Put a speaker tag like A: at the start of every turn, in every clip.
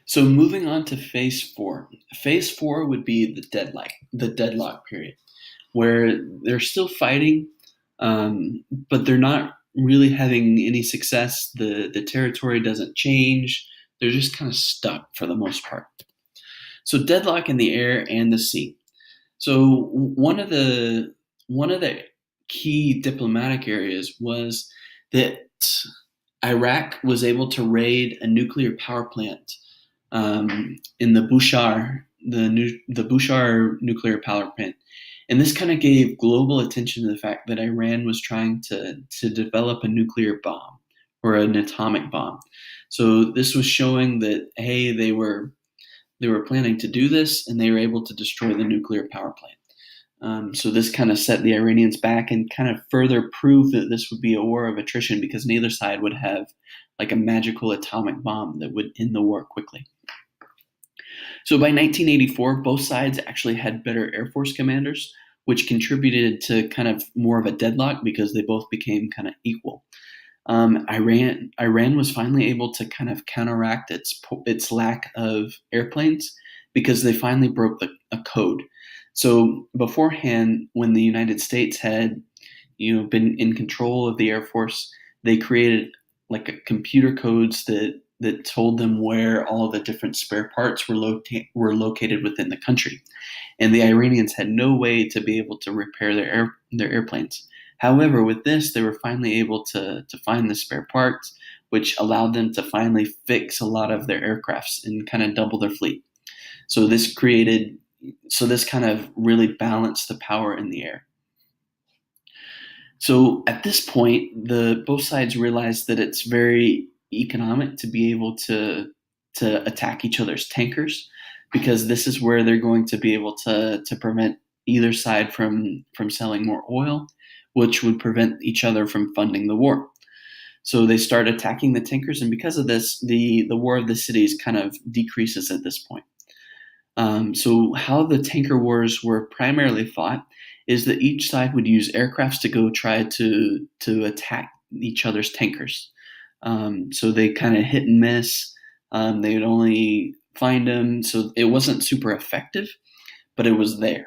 A: So moving on to phase four. Phase four would be the deadlock period, where they're still fighting, but they're not really having any success. The territory doesn't change. They're just kind of stuck for the most part. So deadlock in the air and the sea. So one of the key diplomatic areas was that Iraq was able to raid a nuclear power plant in the Bushehr nuclear power plant, and this kind of gave global attention to the fact that Iran was trying to develop a nuclear bomb or an atomic bomb. So this was showing that hey, they were planning to do this, and they were able to destroy the nuclear power plant. So this kind of set the Iranians back and kind of further proved that this would be a war of attrition because neither side would have like a magical atomic bomb that would end the war quickly. So by 1984, both sides actually had better Air Force commanders, which contributed to kind of more of a deadlock because they both became kind of equal. Iran was finally able to kind of counteract its lack of airplanes because they finally broke a code. So beforehand, when the United States had been in control of the Air Force, they created like computer codes that told them where all the different spare parts were located within the country, and the Iranians had no way to be able to repair their airplanes. However, with this, they were finally able to find the spare parts, which allowed them to finally fix a lot of their aircrafts and kind of double their fleet. So this kind of really balanced the power in the air. So at this point, the both sides realized that it's very economic to be able to attack each other's tankers because this is where they're going to be able to prevent either side from selling more oil, which would prevent each other from funding the war. So they start attacking the tankers, and because of this, the war of the cities kind of decreases at this point. So how the tanker wars were primarily fought is that each side would use aircrafts to go try to attack each other's tankers. So they kind of hit and miss. They would only find them, so it wasn't super effective, but it was there.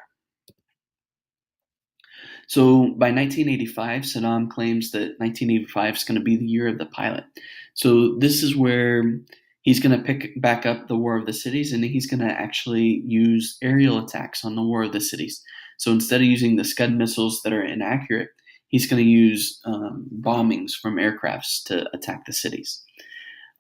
A: So by 1985, Saddam claims that 1985 is going to be the year of the pilot. So this is where he's going to pick back up the War of the Cities, and he's going to actually use aerial attacks on the War of the Cities. So instead of using the Scud missiles that are inaccurate, he's going to use bombings from aircrafts to attack the cities.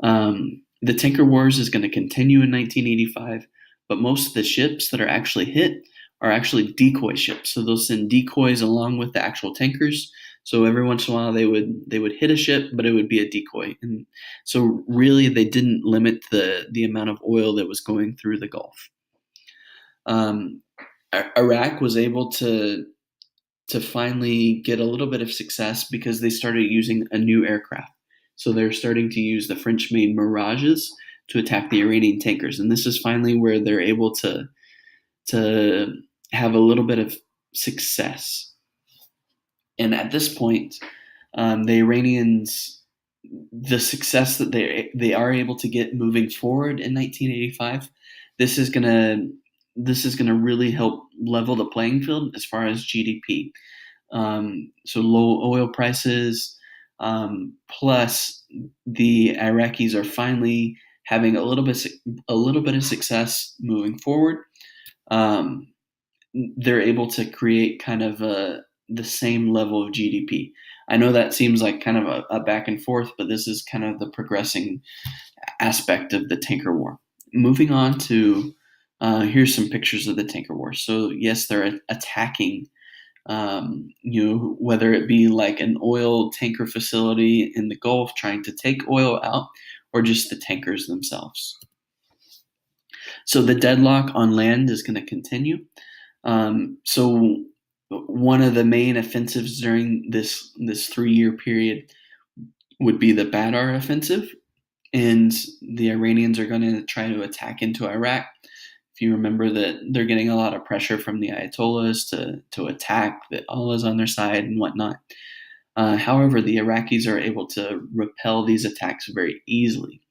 A: The Tanker Wars is going to continue in 1985, but most of the ships that are actually hit are actually decoy ships. So they'll send decoys along with the actual tankers. So every once in a while they would hit a ship, but it would be a decoy. And so really they didn't limit the amount of oil that was going through the Gulf. Iraq was able to finally get a little bit of success because they started using a new aircraft. So they're starting to use the French-made Mirages to attack the Iranian tankers. And this is finally where they're able to have a little bit of success. And at this point, the Iranians, the success that they are able to get moving forward in 1985, this is gonna really help level the playing field as far as GDP. So low oil prices, plus the Iraqis are finally having a little bit of success moving forward. They're able to create kind of the same level of GDP. I know that seems like kind of a back and forth, but this is kind of the progressing aspect of the tanker war. Moving on to here's some pictures of the tanker war. So yes, they're attacking, whether it be like an oil tanker facility in the Gulf trying to take oil out, or just the tankers themselves. So the deadlock on land is going to continue. So one of the main offensives during this 3-year period would be the Badr offensive, and the Iranians are going to try to attack into Iraq. If you remember that they're getting a lot of pressure from the Ayatollahs to attack, that Allah's on their side and whatnot. However, the Iraqis are able to repel these attacks very easily.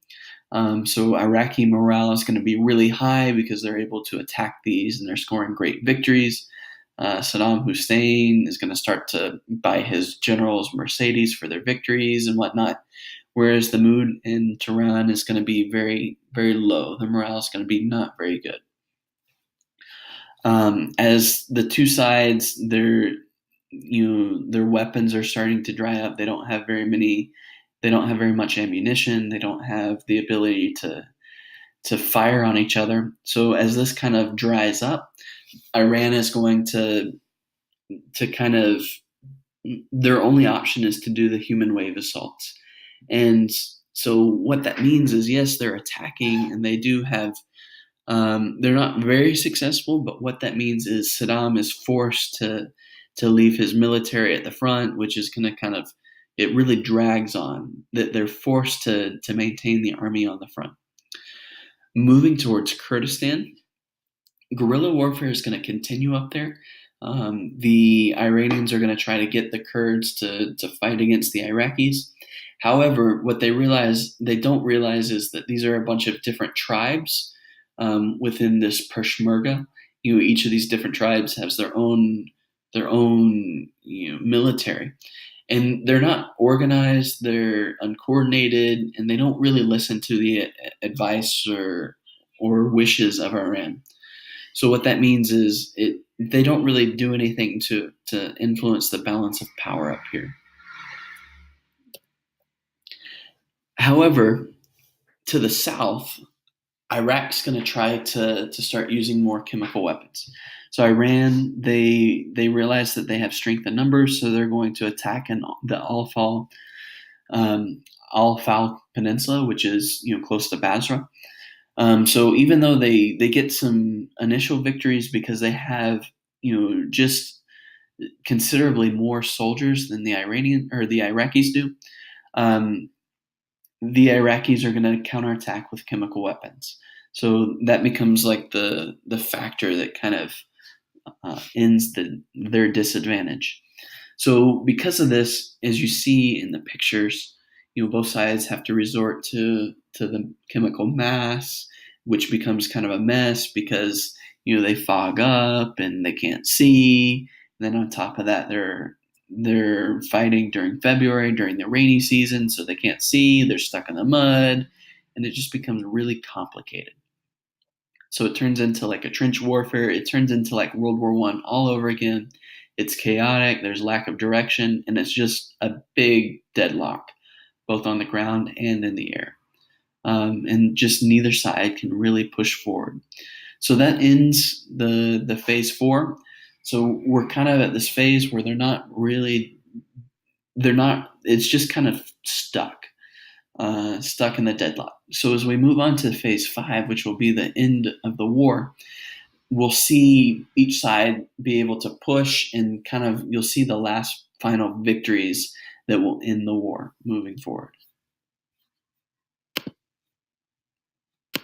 A: So Iraqi morale is going to be really high because they're able to attack these and they're scoring great victories. Saddam Hussein is going to start to buy his generals Mercedes for their victories and whatnot, whereas the mood in Tehran is going to be very, very low. The morale is going to be not very good. As the two sides, their weapons are starting to dry up. They don't have very many. They don't have very much ammunition. They don't have the ability to fire on each other. So as this kind of dries up, Iran is going to kind of, their only option is to do the human wave assaults. And so what that means is, yes, they're attacking and they do have, they're not very successful, but what that means is Saddam is forced to leave his military at the front, which is going to kind of, it really drags on, that they're forced to maintain the army on the front. Moving towards Kurdistan, guerrilla warfare is going to continue up there. The Iranians are going to try to get the Kurds to fight against the Iraqis. However, what they don't realize is that these are a bunch of different tribes within this Peshmerga. Each of these different tribes has their own military, and they're not organized. They're uncoordinated, and they don't really listen to the advice or wishes of Iran. So what that means is they don't really do anything to influence the balance of power up here. However, to the south, Iraq's going to try to start using more chemical weapons. So Iran, they realize that they have strength in numbers, so they're going to attack in the Al-Fal Peninsula, which is close to Basra. So even though they get some initial victories because they have just considerably more soldiers than the Iraqis do, the Iraqis are going to counterattack with chemical weapons. So that becomes like the factor that kind of ends their disadvantage. So because of this, as you see in the pictures, both sides have to resort to the chemical mass, which becomes kind of a mess because they fog up and they can't see. And then on top of that, they're fighting during February, during the rainy season, so they can't see. They're stuck in the mud, and it just becomes really complicated. So it turns into like a trench warfare. It turns into like World War I all over again. It's chaotic. There's lack of direction, and it's just a big deadlock, both on the ground and in the air. And just neither side can really push forward. So that ends the phase 4. So we're kind of at this phase where it's just kind of stuck in the deadlock. So as we move on to phase 5, which will be the end of the war, we'll see each side be able to push and kind of, you'll see the last final victories that will end the war moving forward.